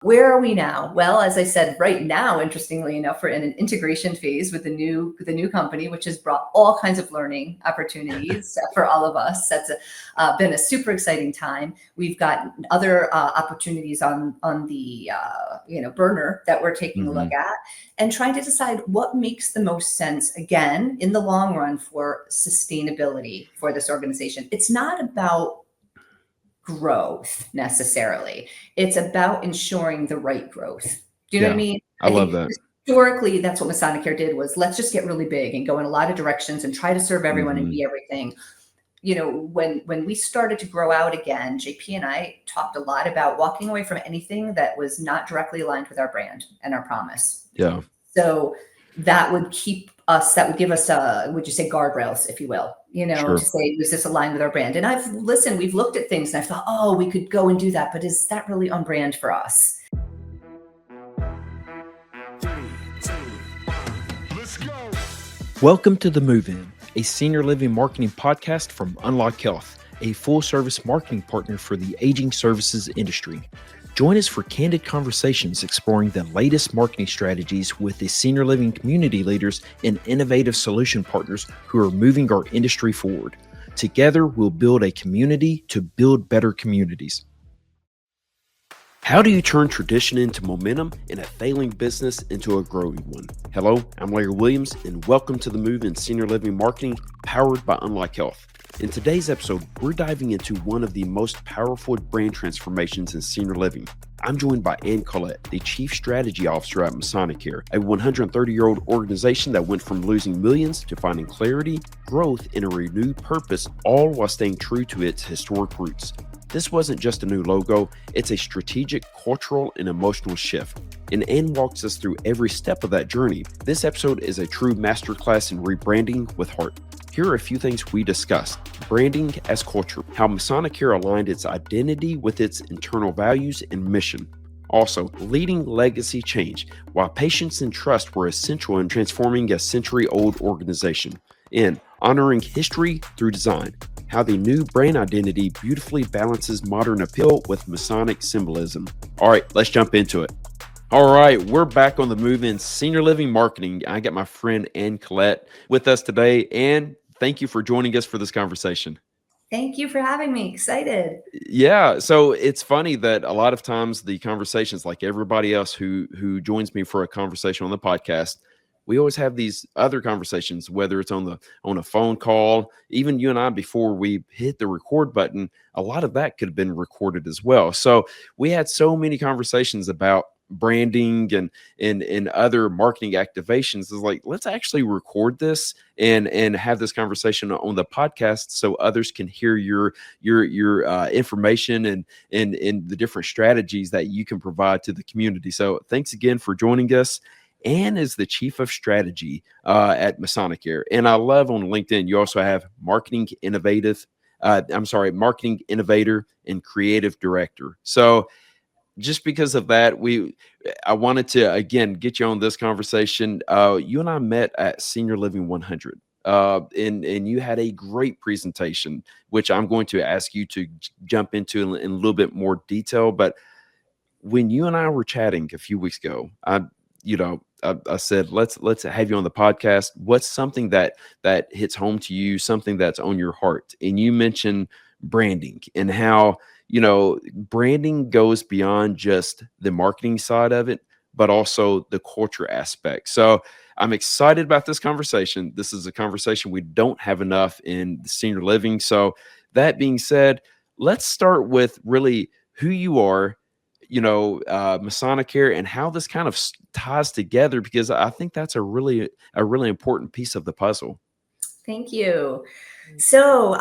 Where are we now? Well, as I said, right now, interestingly enough, we're in an integration phase with the new company, which has brought all kinds of learning opportunities for all of us. That's been a super exciting time. We've got other opportunities on the burner that we're taking a look at and trying to decide what makes the most sense, again, in the long run for sustainability for this organization. It's not about growth necessarily. It's about ensuring the right growth. Do you know what I mean? I love that. Historically, that's what Masonicare did, was let's just get really big and go in a lot of directions and try to serve everyone and be everything. When we started to grow out again, JP and I talked a lot about walking away from anything that was not directly aligned with our brand and our promise. Yeah. So that would give us would you say guardrails, if you will, Sure. to say, is this aligned with our brand? And we've looked at things and I thought, oh, we could go and do that, but is that really on brand for us? Let's go. Welcome to The Move In, a senior living marketing podcast from Unlock Health, a full service marketing partner for the aging services industry. Join us for candid conversations exploring the latest marketing strategies with the senior living community leaders and innovative solution partners who are moving our industry forward. Together, we'll build a community to build better communities. How do you turn tradition into momentum and a failing business into a growing one? Hello, I'm Larry Williams, and welcome to The Move in Senior Living Marketing, powered by Unlock Health. In today's episode, we're diving into one of the most powerful brand transformations in senior living. I'm joined by Collette, the Chief Strategy Officer at Masonicare, a 130-year-old organization that went from losing millions to finding clarity, growth, and a renewed purpose, all while staying true to its historic roots. This wasn't just a new logo, it's a strategic, cultural, and emotional shift. And Ann walks us through every step of that journey. This episode is a true masterclass in rebranding with heart. Here are a few things we discussed. Branding as culture, how Masonicare aligned its identity with its internal values and mission. Also, leading legacy change, why patience and trust were essential in transforming a century-old organization. And honoring history through design, how the new brand identity beautifully balances modern appeal with Masonic symbolism. All right, let's jump into it. All right, we're back on The Move in Senior Living Marketing. I got my friend Collette with us today. Ann, thank you for joining us for this conversation. Thank you for having me. Excited. Yeah, so it's funny that a lot of times the conversations, like everybody else who joins me for a conversation on the podcast, we always have these other conversations, whether it's on a phone call, even you and I, before we hit the record button, a lot of that could have been recorded as well. So we had so many conversations about branding and other marketing activations. Is like, let's actually record this and have this conversation on the podcast so others can hear your information and the different strategies that you can provide to the community. So thanks again for joining us. Ann is the Chief of Strategy at Masonicare. And I love on LinkedIn, you also have Marketing Innovator and Creative Director. So just because of that, I wanted to, again, get you on this conversation. You and I met at Senior Living 100. And you had a great presentation, which I'm going to ask you to jump into in a little bit more detail. But when you and I were chatting a few weeks ago, I said, let's have you on the podcast. What's something that hits home to you, something that's on your heart? And you mentioned branding and how, branding goes beyond just the marketing side of it, but also the culture aspect. So I'm excited about this conversation. This is a conversation we don't have enough in senior living. So that being said, let's start with really who you are, Masonicare, and how this kind of ties together, because I think that's a really important piece of the puzzle. Thank you. So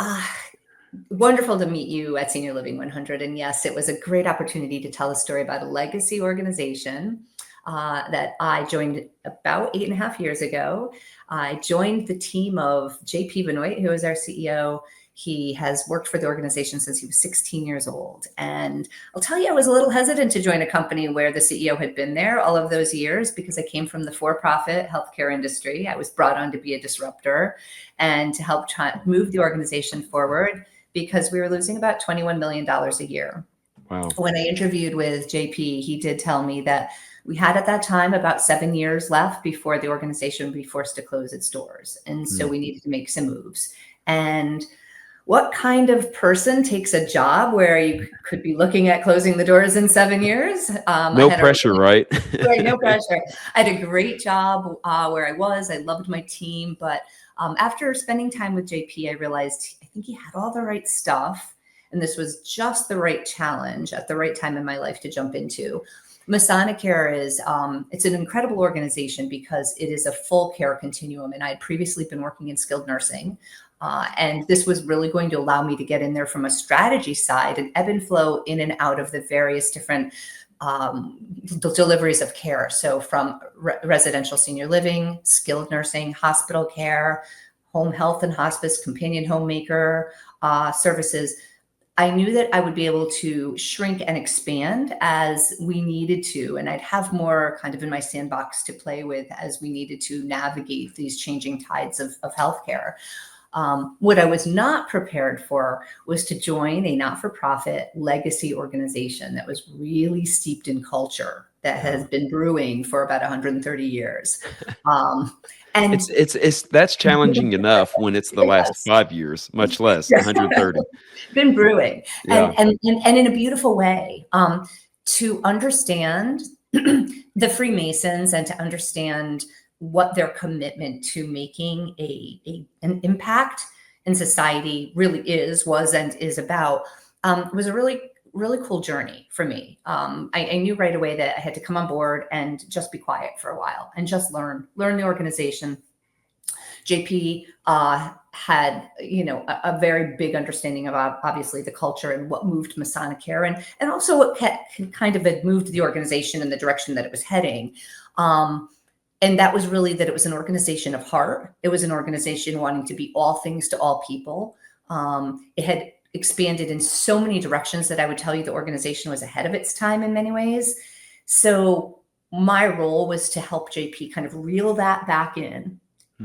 wonderful to meet you at Senior Living 100. And yes, it was a great opportunity to tell a story about a legacy organization that I joined about 8.5 years ago. I joined the team of JP Benoit, who is our CEO. He has worked for the organization since he was 16 years old. And I'll tell you, I was a little hesitant to join a company where the CEO had been there all of those years, because I came from the for-profit healthcare industry. I was brought on to be a disruptor and to help move the organization forward, because we were losing about $21 million a year. Wow. When I interviewed with JP, he did tell me that we had at that time about 7 years left before the organization would be forced to close its doors. And so we needed to make some moves. And what kind of person takes a job where you could be looking at closing the doors in 7 years? No pressure, right? Right, no pressure. I had a great job where I was. I loved my team. But after spending time with JP, I realized I think he had all the right stuff. And this was just the right challenge at the right time in my life to jump into. Masonicare is, it's an incredible organization because it is a full care continuum. And I had previously been working in skilled nursing. And this was really going to allow me to get in there from a strategy side and ebb and flow in and out of the various different deliveries of care. So from residential senior living, skilled nursing, hospital care, home health and hospice, companion homemaker services. I knew that I would be able to shrink and expand as we needed to, and I'd have more kind of in my sandbox to play with as we needed to navigate these changing tides of healthcare. What I was not prepared for was to join a not-for-profit legacy organization that was really steeped in culture that has been brewing for about 130 years. And it's that's challenging enough when it's the last 5 years, much less 130. Been brewing, Yeah. and in a beautiful way, to understand the Freemasons and to understand what their commitment to making an impact in society really was and is about, was a really cool journey for me. I knew right away that I had to come on board and just be quiet for a while and just learn the organization. JP had, a very big understanding of obviously the culture and what moved Masonicare and also what kind of had moved the organization in the direction that it was heading. And that was really that it was an organization of heart. It was an organization wanting to be all things to all people. It had expanded in so many directions that I would tell you the organization was ahead of its time in many ways. So my role was to help JP kind of reel that back in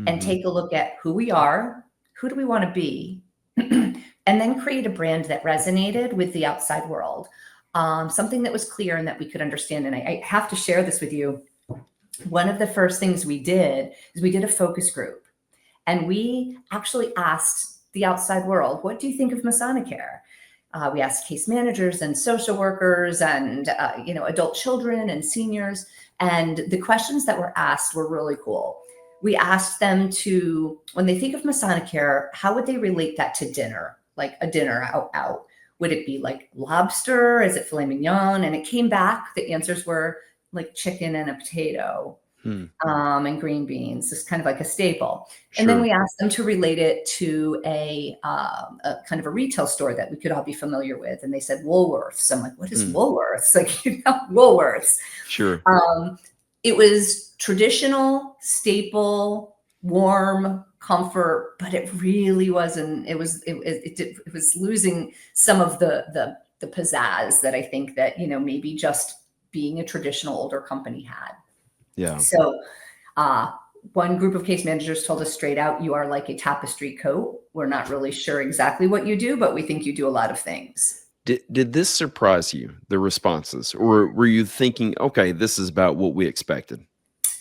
and take a look at who we are, who do we want to be, and then create a brand that resonated with the outside world. Something that was clear and that we could understand. And I have to share this with you. One of the first things we did is we did a focus group, and we actually asked the outside world, what do you think of Masonicare? We asked case managers and social workers and, adult children and seniors. And the questions that were asked were really cool. We asked them to, when they think of Masonicare, how would they relate that to dinner? Like a dinner out? Would it be like lobster? Is it filet mignon? And it came back, the answers were like chicken and a potato, and green beans, just kind of like a staple. Sure. And then we asked them to relate it to a kind of a retail store that we could all be familiar with. And they said Woolworths. I'm like, what is Woolworths? Like, Woolworths. Sure. It was traditional, staple, warm, comfort, but it really wasn't. It was losing some of the pizzazz that I think that maybe just being a traditional older company had. Yeah. So one group of case managers told us straight out, you are like a tapestry coat. We're not really sure exactly what you do, but we think you do a lot of things. Did this surprise you, the responses, or were you thinking, okay, this is about what we expected?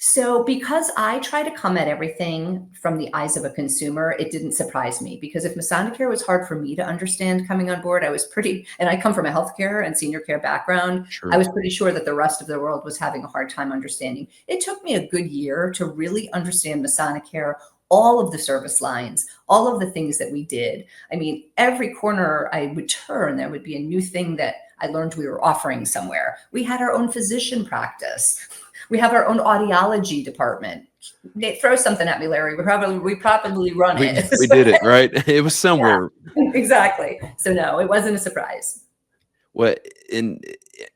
So because I try to come at everything from the eyes of a consumer, it didn't surprise me, because if Masonicare was hard for me to understand coming on board, and I come from a healthcare and senior care background, Sure. I was pretty sure that the rest of the world was having a hard time understanding. It took me a good year to really understand Masonicare, all of the service lines, all of the things that we did. I mean, every corner I would turn, there would be a new thing that I learned we were offering somewhere. We had our own physician practice. We have our own audiology department. Throw something at me, Larry. We probably run it. We did it, right? It was somewhere. Yeah, exactly. So no, it wasn't a surprise. Well, and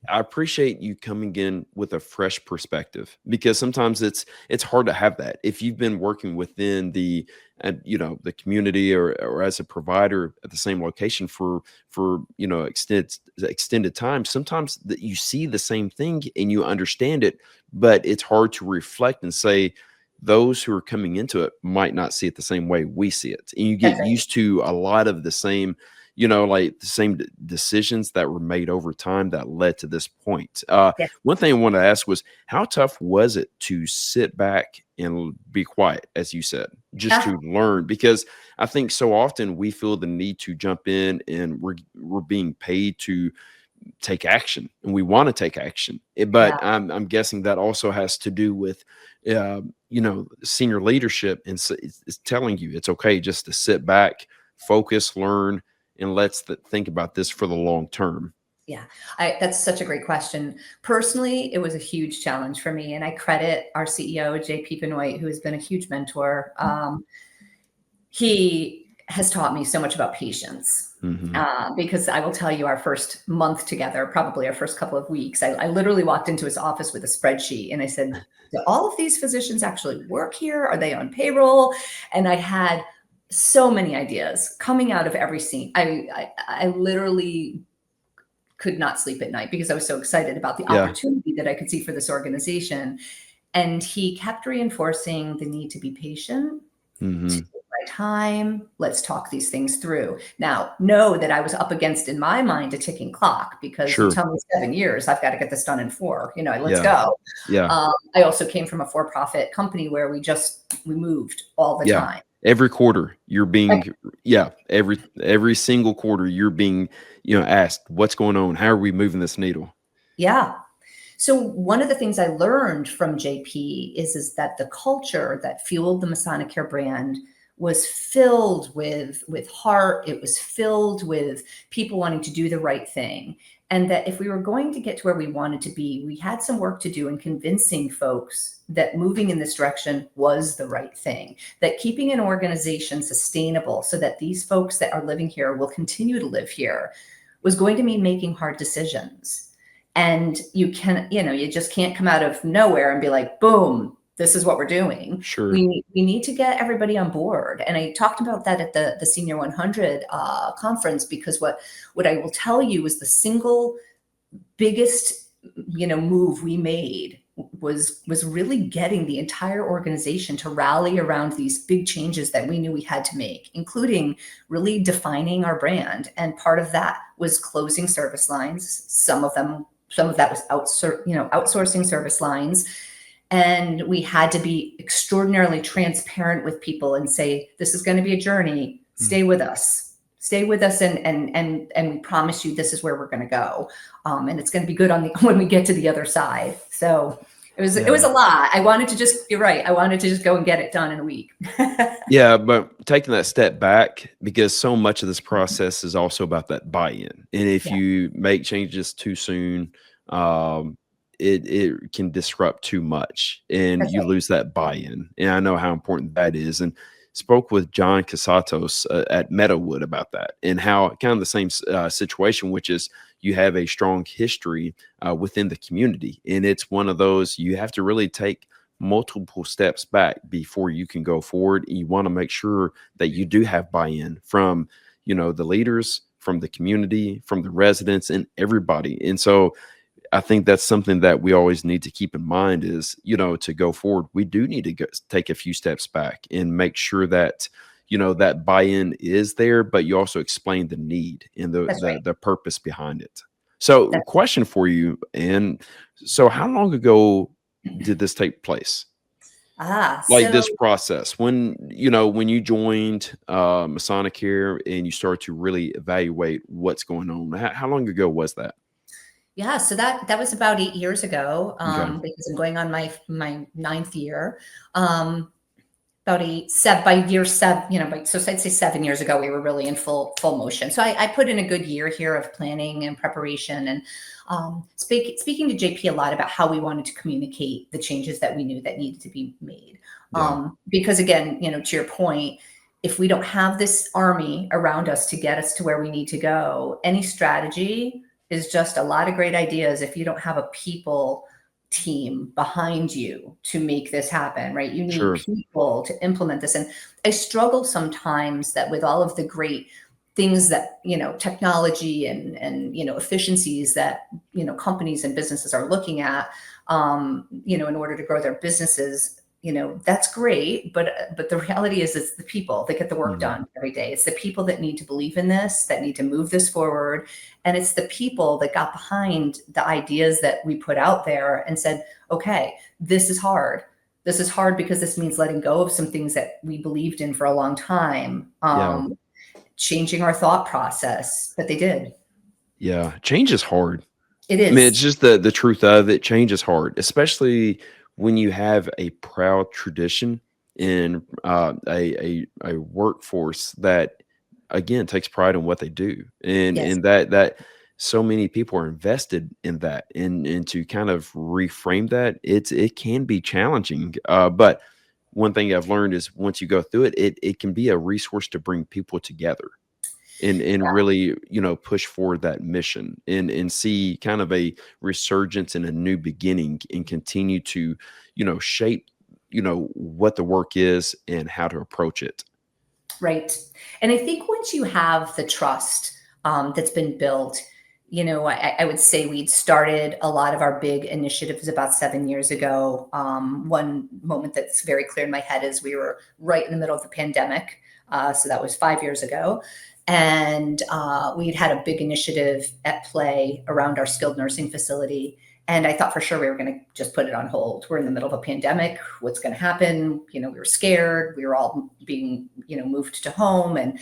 I appreciate you coming in with a fresh perspective, because sometimes it's hard to have that if you've been working within the the community or as a provider at the same location for extended time. Sometimes that you see the same thing and you understand it, but it's hard to reflect and say those who are coming into it might not see it the same way we see it, and you get used to a lot of the same like the same decisions that were made over time that led to this point. Yeah. One thing I wanted to ask was, how tough was it to sit back and be quiet, as you said, just Ah, to learn? Because I think so often we feel the need to jump in, and we're being paid to take action, and we want to take action. yeah. But I'm guessing that also has to do with, senior leadership, and it's telling you it's okay just to sit back, focus, learn, and think about this for the long term. Yeah, that's such a great question. Personally, it was a huge challenge for me, and I credit our CEO, JP Benoit, who has been a huge mentor. He has taught me so much about patience. Hmm. Because I will tell you, our first month together, probably our first couple of weeks, I literally walked into his office with a spreadsheet and I said, do all of these physicians actually work here? Are they on payroll? And I had so many ideas coming out of every scene. I literally could not sleep at night because I was so excited about the Yeah. opportunity that I could see for this organization. And he kept reinforcing the need to be patient, to Hmm. take my time. Let's talk these things through. Now, know that I was up against, in my mind, a ticking clock, because you Sure. tell me 7 years, I've got to get this done in 4. Let's Yeah. go. Yeah. I also came from a for-profit company where we moved all the Yeah. time. Every quarter you're Like, being, yeah, every single quarter you're being, asked, what's going on? How are we moving this needle? yeah. So one of the things I learned from JP is that the culture that fueled the Masonicare brand was filled with heart. It was filled with people wanting to do the right thing. And that if we were going to get to where we wanted to be, we had some work to do in convincing folks that moving in this direction was the right thing, that keeping an organization sustainable so that these folks that are living here will continue to live here was going to mean making hard decisions. And you just can't come out of nowhere and be like, boom, this is what we're doing. Sure. We need to get everybody on board. And I talked about that at the Senior 100 conference, because what I will tell you is the single biggest, move we made was really getting the entire organization to rally around these big changes that we knew we had to make, including really defining our brand. And part of that was closing service lines. Some of that was outsourcing service lines. And we had to be extraordinarily transparent with people and say, this is going to be a journey. Stay with us. Stay with us, and we promise you this is where we're going to go. And it's going to be good when we get to the other side. So it was a lot. You're right. I wanted to just go and get it done in a week. Yeah, but taking that step back, because so much of this process is also about that buy-in. And if Yeah, you make changes too soon, it can disrupt too much, and that's you right. lose that buy-in. And I know how important that is. And spoke with John Casatos at Meadowood about that, and how kind of the same situation, which is you have a strong history within the community. And it's one of those, you have to really take multiple steps back before you can go forward. You want to make sure that you do have buy-in from, the leaders, from the community, from the residents, and everybody. And so I think that's something that we always need to keep in mind is, to go forward, we do need to take a few steps back and make sure that, that buy-in is there, but you also explain the need and That's right. the purpose behind it. So That's question for you. And so how long ago did this take place? Like so this process, when you joined Masonicare and you start to really evaluate what's going on, how long ago was that? yeah, so that was about 8 years ago, Okay. because I'm going on my ninth year. About by year 7, so I'd say 7 years ago, we were really in full motion. So I put in a good year here of planning and preparation, and speaking to JP a lot about how we wanted to communicate the changes that we knew that needed to be made. Yeah. Because again, to your point, if we don't have this army around us to get us to where we need to go, any strategy is just a lot of great ideas if you don't have a people team behind you to make this happen, right? You need Sure. people to implement this. And I struggle sometimes that with all of the great things that, technology and efficiencies that, companies and businesses are looking at, in order to grow their businesses, that's great, but the reality is it's the people that get the work Mhm. done every day. It's the people that need to believe in this, that need to move this forward. And it's the people that got behind the ideas that we put out there and said, okay, this is hard. This is hard because this means letting go of some things that we believed in for a long time, Yeah. changing our thought process, but they did. Yeah. Change is hard. It I mean, it's is. just the truth of it. Change is hard, especially when you have a proud tradition in a workforce that again takes pride in what they do, and Yes. that so many people are invested in that, and to kind of reframe that, it can be challenging. But one thing I've learned is once you go through it, it can be a resource to bring people together and really push forward that mission and see kind of a resurgence and a new beginning and continue to shape what the work is and how to approach it. Right. And I think once you have the trust that's been built, I would say we'd started a lot of our big initiatives about 7 years ago. One moment that's very clear in my head is we were right in the middle of the pandemic. So that was 5 years ago. And we'd had a big initiative at play around our skilled nursing facility. And I thought for sure we were going to just put it on hold. We're in the middle of a pandemic. What's going to happen? We were scared. We were all being, moved to home, and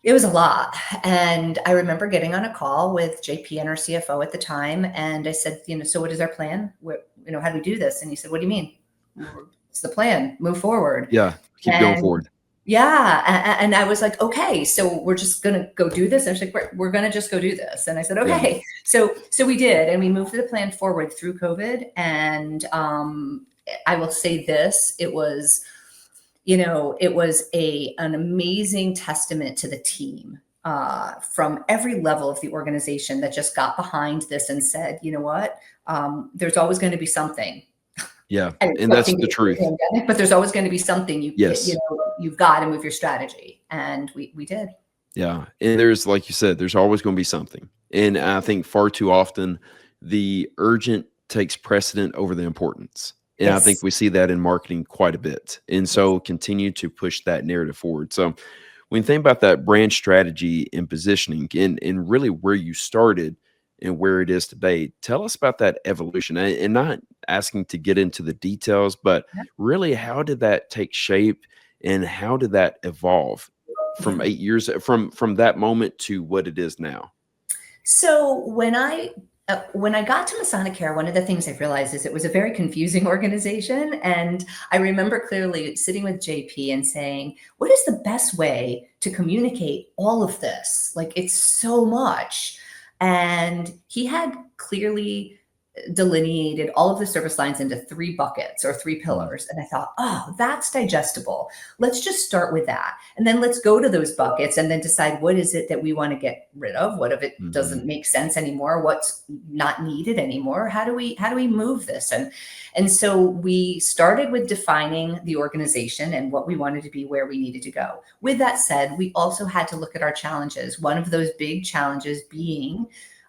it was a lot. And I remember getting on a call with JP and our CFO at the time. And I said, so what is our plan? How do we do this? And he said, what do you mean? It's the plan, move forward. Yeah, keep going And forward. yeah. And I was like, okay, so we're just going to go do this. And she's like, we're going to just go do this. And I said, Yeah, okay. So we did, and we moved the plan forward through COVID. And I will say this, it was an amazing testament to the team from every level of the organization that just got behind this and said, you know what, there's always going to be something. yeah, I'm and that's expecting the it to be a truth. pandemic, but there's always going to be something Yes. you've got to move your strategy, and we did. Yeah, and there's like you said, there's always going to be something, and I think far too often the urgent takes precedent over the importance, and I think Yes, we see that in marketing quite a bit, and yes. so continue to push that narrative forward. So when you think about that brand strategy and positioning, and really where you started and where it is today, tell us about that evolution, and not asking to get into the details, but really how did that take shape and how did that evolve from Yeah. 8 years from that moment to what it is now? So when I got to Masonicare, one of the things I realized is it was a very confusing organization. And I remember clearly sitting with JP and saying, what is the best way to communicate all of this? Like, it's so much. And he had clearly delineated all of the service lines into three buckets or three Mm, pillars. And I thought, oh, that's digestible. Let's just start with that. And then let's go to those buckets and then decide what is it that we want to get rid of? What of it mhm. doesn't make sense anymore? What's not needed anymore? How do we move this? And so we started with defining the organization and what we wanted to be, where we needed to go. With that said, we also had to look at our challenges. One of those big challenges being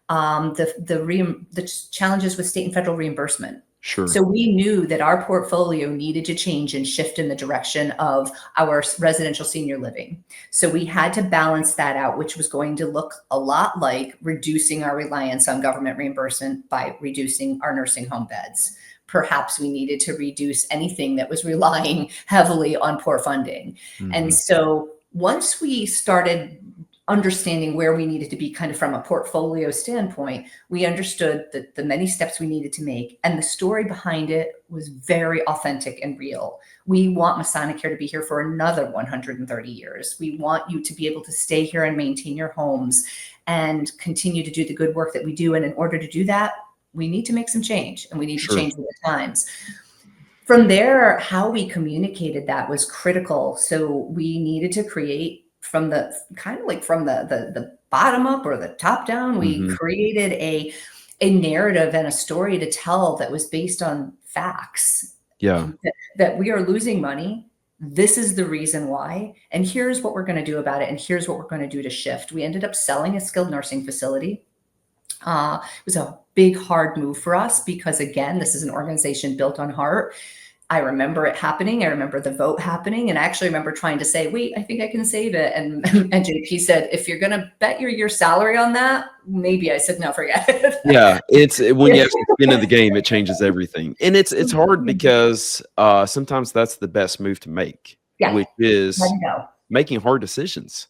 the challenges with state and federal reimbursement. Sure. So we knew that our portfolio needed to change and shift in the direction of our residential senior living. So we had to balance that out, which was going to look a lot like reducing our reliance on government reimbursement by reducing our nursing home beds. Perhaps we needed to reduce anything that was relying heavily on poor funding. And Mhm. so once we started understanding where we needed to be kind of from a portfolio standpoint, we understood that the many steps we needed to make, and the story behind it was very authentic and real. We want Masonicare to be here for another 130 years. We want you to be able to stay here and maintain your homes and continue to do the good work that we do. And in order to do that, we need to make some change, and we need to Sure. change with the times. From there, how we communicated that was critical. So we needed to create from the kind of like from the bottom up or the top down. We Mhm. created a narrative and a story to tell that was based on facts Yeah. that we are losing money. This is the reason why, and here's what we're going to do about it, and here's what we're going to do to shift. We ended up selling a skilled nursing facility. It was a big, hard move for us because, again, this is an organization built on heart. I remember it happening. I remember the vote happening. And I actually remember trying to say, wait, I think I can save it. And JP said, if you're going to bet your salary on that, maybe. I said, no, forget it. Yeah, it's when you have skin in the game, it changes everything. And it's hard because sometimes that's the best move to make, Yeah. which is I know. making hard decisions.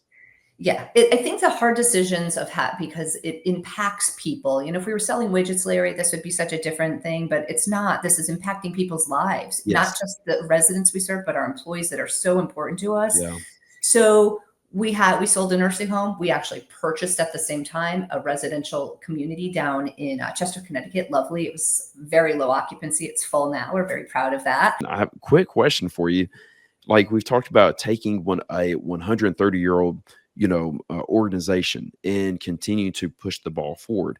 Yeah, I think the hard decisions because it impacts people. If we were selling widgets, Larry, this would be such a different thing, but it's not. This is impacting people's lives, not Yes. just the residents we serve, but our employees that are so important to us. Yeah. So we sold a nursing home. We actually purchased at the same time a residential community down in Chester, Connecticut. Lovely. It was very low occupancy. It's full now. We're very proud of that. I have a quick question for you. Like we've talked about taking a 130-year-old, organization and continue to push the ball forward.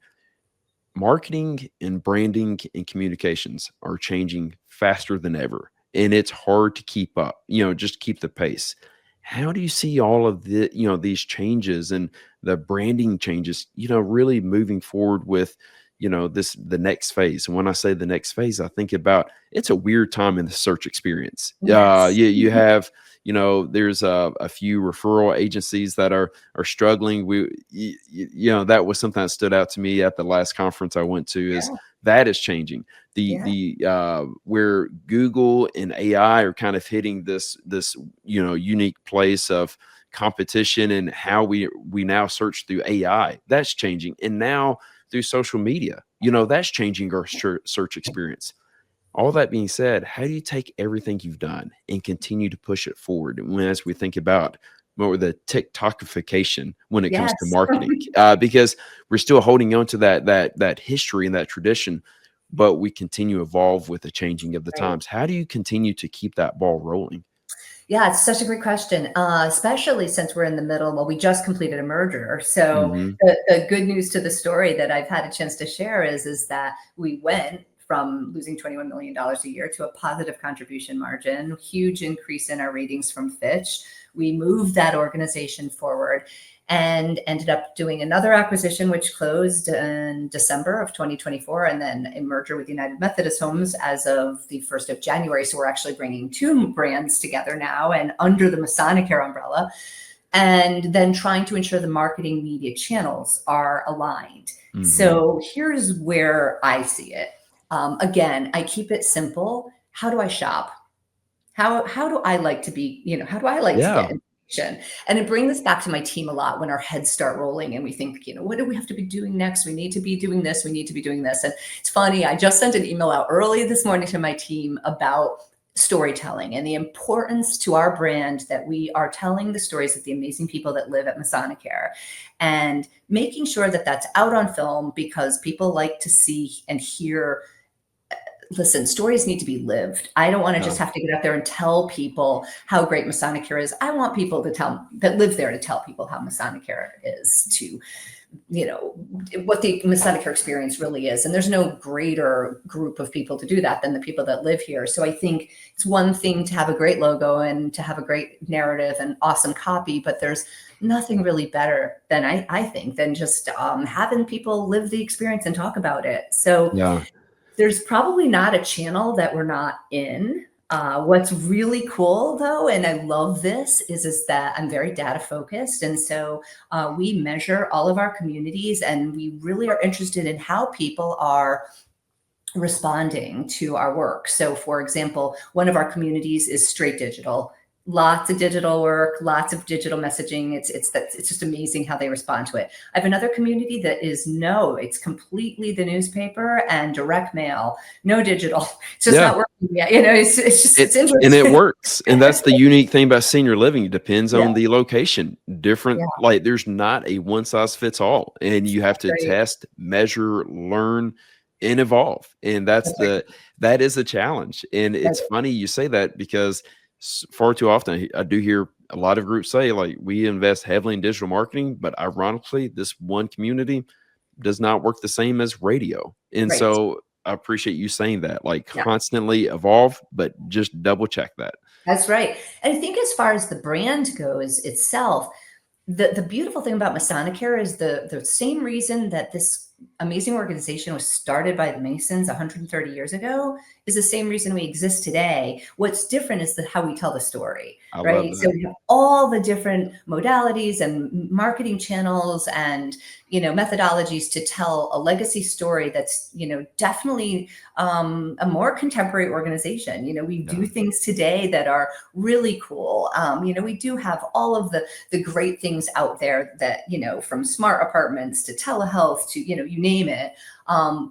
Marketing and branding and communications are changing faster than ever, and it's hard to keep up, just keep the pace. How do you see all of these changes and the branding changes, really moving forward with, the next phase? And when I say the next phase, I think about it's a weird time in the search experience. Yes. You have, there's a few referral agencies that are struggling. That was something that stood out to me at the last conference I went to is that is changing. The where Google and AI are kind of hitting this unique place of competition and how we now search through AI. That's changing. And now through social media, that's changing our search experience. All that being said, how do you take everything you've done and continue to push it forward? And as we think about more the TikTokification when it comes to marketing, because we're still holding on to that history and that tradition, but we continue to evolve with the changing of the times. How do you continue to keep that ball rolling? Yeah, it's such a great question, especially since we're in the middle. Well, we just completed a merger. So the good news to the story that I've had a chance to share is that we went from losing $21 million a year to a positive contribution margin, huge increase in our ratings from Fitch. We moved that organization forward and ended up doing another acquisition, which closed in December of 2024, and then a merger with United Methodist Homes as of the 1st of January. So we're actually bringing two brands together now and under the Masonicare umbrella, and then trying to ensure the marketing media channels are aligned. So here's where I see it. Again, I keep it simple. How do I shop? How do I like to be, how do I like to get information? And I bring this back to my team a lot when our heads start rolling and we think, what do we have to be doing next? We need to be doing this. We need to be doing this. And it's funny. I just sent an email out early this morning to my team about storytelling and the importance to our brand that we are telling the stories of the amazing people that live at Masonicare and making sure that that's out on film because people like to see and hear. Listen, stories need to be lived. I don't want to just have to get up there and tell people how great Masonicare is. I want people that live there to tell people how Masonicare is, to, what the Masonicare experience really is. And there's no greater group of people to do that than the people that live here. So I think it's one thing to have a great logo and to have a great narrative and awesome copy, but there's nothing really better than I think than just having people live the experience and talk about it. So there's probably not a channel that we're not in. What's really cool though, and I love this, is that I'm very data focused. And so we measure all of our communities and we really are interested in how people are responding to our work. So for example, one of our communities is straight digital. Lots of digital work, lots of digital messaging. It's just amazing how they respond to it. I have another community that is it's completely the newspaper and direct mail, no digital. It's just not working yet. It's interesting. And it works. And that's the unique thing about senior living. It depends on the location. Different, like there's not a one size fits all. And you have to test, measure, learn, and evolve. And that is a challenge. And it's funny you say that because far too often I do hear a lot of groups say like we invest heavily in digital marketing, but ironically this one community does not work the same as radio. And so I appreciate you saying that, like constantly evolve, but just double check that. That's right. And I think as far as the brand goes itself, the beautiful thing about Masonicare is the same reason that this amazing organization was started by the Masons 130 years ago is the same reason we exist today. What's different is how we tell the story, I love right? So that. we have all the different modalities and marketing channels and, methodologies to tell a legacy story that's, definitely a more contemporary organization. We Yeah. do things today that are really cool. We do have all of the great things out there that, from smart apartments to telehealth to, you name it.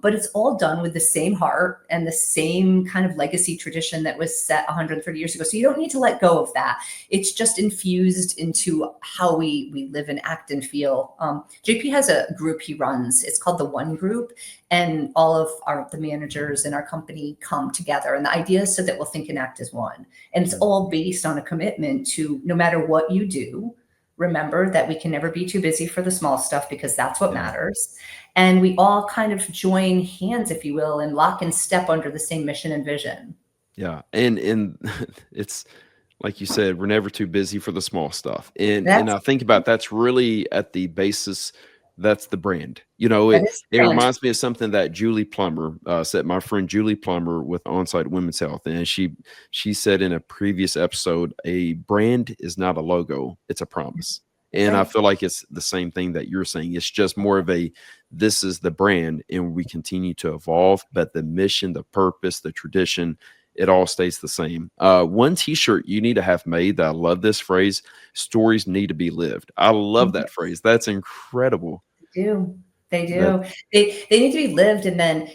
But it's all done with the same heart and the same kind of legacy tradition that was set 130 years ago. So you don't need to let go of that. It's just infused into how we live and act and feel. JP has a group he runs. It's called the One Group, and all of the managers in our company come together. And the idea is so that we'll think and act as one. And it's all based on a commitment to, no matter what you do, remember that we can never be too busy for the small stuff, because that's what matters. And we all kind of join hands, if you will, and lock in step under the same mission and vision. Yeah. And it's like you said, we're never too busy for the small stuff. And That's I think about that's really at the basis. That's the brand. that is It brand. reminds me of something that Julie Plummer said. My friend Julie Plummer with Onsite Women's Health, and she said in a previous episode, a brand is not a logo; it's a promise. And I Right. feel like it's the same thing that you're saying. It's just more of this is the brand, and we continue to evolve, but the mission, the purpose, the tradition, it all stays the same. One T-shirt you need to have made that I love this phrase: stories need to be lived. I love that phrase. That's incredible. They do. They That do. They need to be lived. And then,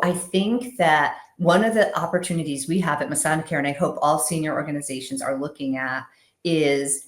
I think that one of the opportunities we have at Masonicare, and I hope all senior organizations are looking at, is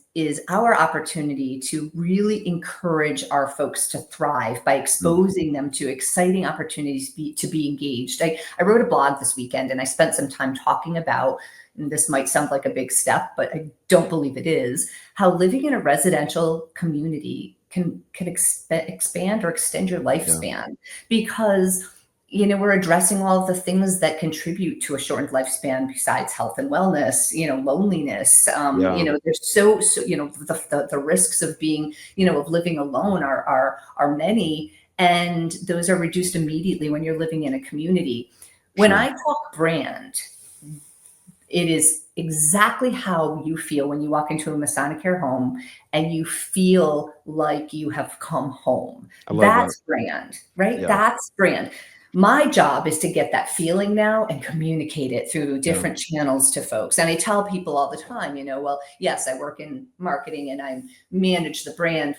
our opportunity to really encourage our folks to thrive by exposing them to exciting opportunities to be engaged. I wrote a blog this weekend, and I spent some time talking about, and this might sound like a big step, but I don't believe it is, how living in a residential community can expand or extend your lifespan, because we're addressing all of the things that contribute to a shortened lifespan besides health and wellness, loneliness. yeah, There's the risks of being, of living alone are many, and those are reduced immediately when you're living in a community. When sure. I talk brand, it is exactly how you feel when you walk into a Masonicare home and you feel like you have come home. I love that. That's brand, right? Yeah, That's brand. My job is to get that feeling now and communicate it through yeah, different channels to folks. And I tell people all the time, well, yes, I work in marketing and I manage the brand.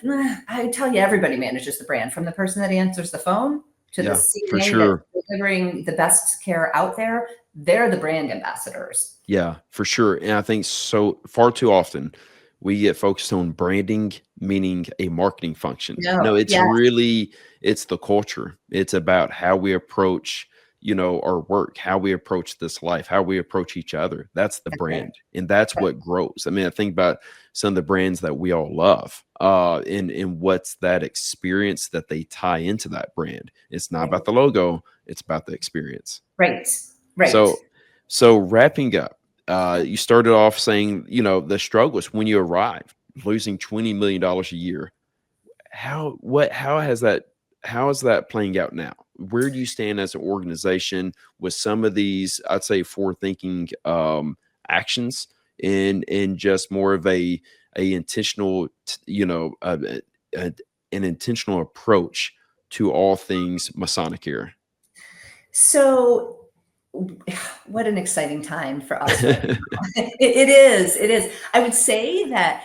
I tell you, everybody manages the brand, from the person that answers the phone to the yeah, for CNA that's sure. delivering the best care out there. They're the brand ambassadors. Yeah, for sure. And I think so far too often we get focused on branding, meaning a marketing function. No, No, it's yes, really it's the culture. It's about how we approach, our work, how we approach this life, how we approach each other. That's the that's right. brand. And that's what grows. I mean, I think about some of the brands that we all love. And what's that experience that they tie into that brand. It's not Right, about the logo, it's about the experience. right, right. So, so wrapping up, you started off saying, the struggles when you arrived, losing $20 million a year. How is that playing out now? Where do you stand as an organization with some of these, I'd say, forward thinking actions and just more of a intentional, an intentional approach to all things Masonicare? So what an exciting time for us right now. It is. It is. I would say that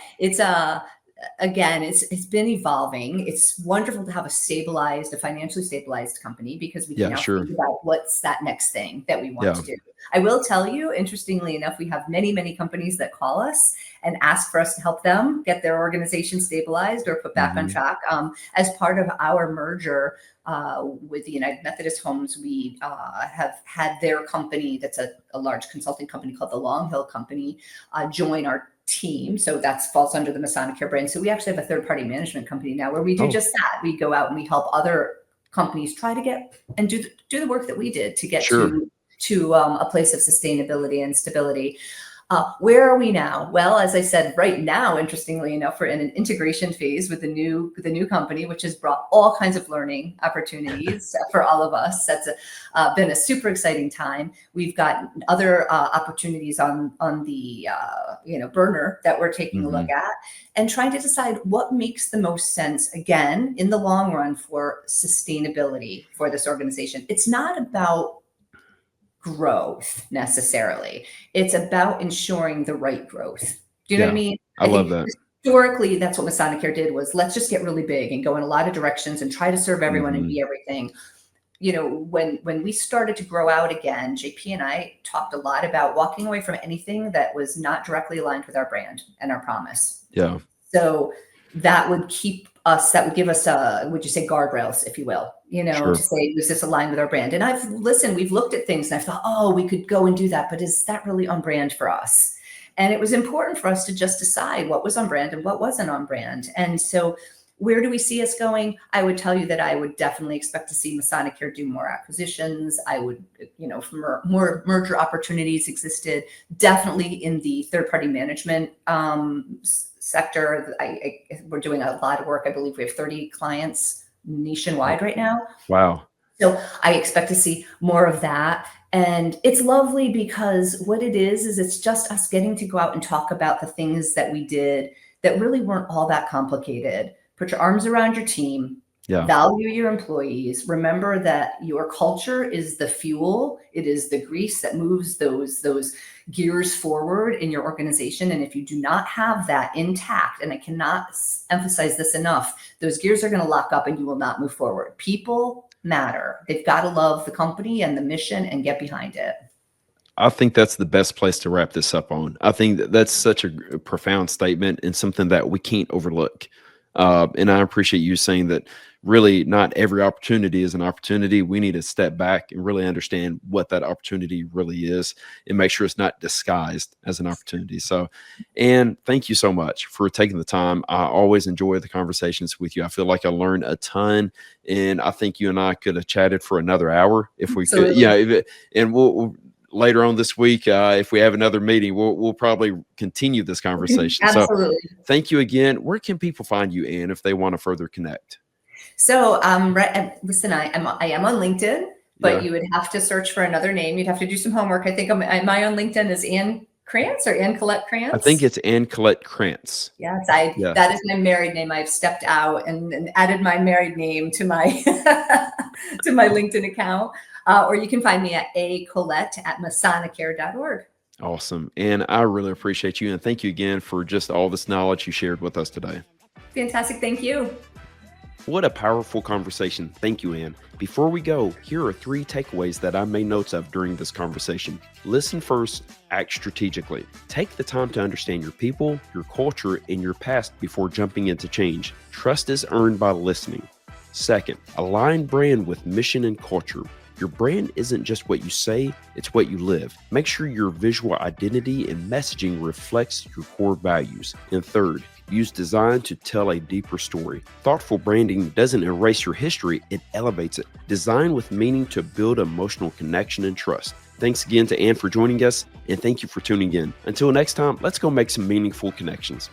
again, it's been evolving. It's wonderful to have a financially stabilized company, because we can Yeah, now sure. think about what's that next thing that we want Yeah. to do. I will tell you, interestingly enough, we have many, many companies that call us and ask for us to help them get their organization stabilized or put back on Mhm. track. As part of our merger with the United Methodist Homes, we have had their company, that's a large consulting company called the Long Hill Company, join our team. So that falls under the Masonicare brand. So we actually have a third-party management company now where we do Oh, just that. We go out and we help other companies try to get and do the work that we did to get sure. to a place of sustainability and stability. Where are we now? Well, as I said, right now, interestingly enough, we're in an integration phase with the new company, which has brought all kinds of learning opportunities for all of us. That's been a super exciting time. We've got other opportunities on the burner that we're taking a look at and trying to decide what makes the most sense, again, in the long run for sustainability for this organization. It's not about growth necessarily. It's about ensuring the right growth. Do you know what I mean? I love that. Historically, that's what Masonicare did, was let's just get really big and go in a lot of directions and try to serve everyone and be everything. When we started to grow out again, JP and I talked a lot about walking away from anything that was not directly aligned with our brand and our promise. Yeah. So that would give us would you say guardrails, if you will, Sure. to say, was this aligned with our brand? And we've looked at things and I thought, oh, we could go and do that, but is that really on brand for us? And it was important for us to just decide what was on brand and what wasn't on brand. And so where do we see us going? I would tell you that I would definitely expect to see Masonicare do more acquisitions. I would, more merger opportunities existed, definitely in the third-party management sector. We're doing a lot of work. I believe we have 30 clients nationwide right now. Wow. So I expect to see more of that. And it's lovely because what it is it's just us getting to go out and talk about the things that we did that really weren't all that complicated. Put your arms around your team. Yeah. Value your employees. Remember that your culture is the fuel. It is the grease that moves those gears forward in your organization. And if you do not have that intact, and I cannot emphasize this enough, those gears are going to lock up and you will not move forward. People matter. They've got to love the company and the mission and get behind it. I think that's the best place to wrap this up on. I think that's such a profound statement and something that we can't overlook. And I appreciate you saying that really not every opportunity is an opportunity. We need to step back and really understand what that opportunity really is and make sure it's not disguised as an opportunity. So, and thank you so much for taking the time. I always enjoy the conversations with you. I feel like I learned a ton, and I think you and I could have chatted for another hour if we could. Yeah. And we'll later on this week, if we have another meeting, we'll probably continue this conversation. Absolutely. So thank you again. Where can people find you, Ann, if they want to further connect? So, listen, I am on LinkedIn, but you would have to search for another name. You'd have to do some homework. I think my own LinkedIn is Ann Krantz or Ann Collette Kranz. I think it's Ann Collette Kranz. Yes, that is my married name. I've stepped out and added my married name to my to my LinkedIn account. Or you can find me at Collette@Masonicare.org. Awesome. And I really appreciate you. And thank you again for just all this knowledge you shared with us today. Fantastic. Thank you. What a powerful conversation. Thank you, Ann. Before we go, here are 3 takeaways that I made notes of during this conversation. Listen first, act strategically. Take the time to understand your people, your culture, and your past before jumping into change. Trust is earned by listening. Second, align brand with mission and culture. Your brand isn't just what you say, it's what you live. Make sure your visual identity and messaging reflects your core values. And third, use design to tell a deeper story. Thoughtful branding doesn't erase your history, it elevates it. Design with meaning to build emotional connection and trust. Thanks again to Ann for joining us, and thank you for tuning in. Until next time, let's go make some meaningful connections.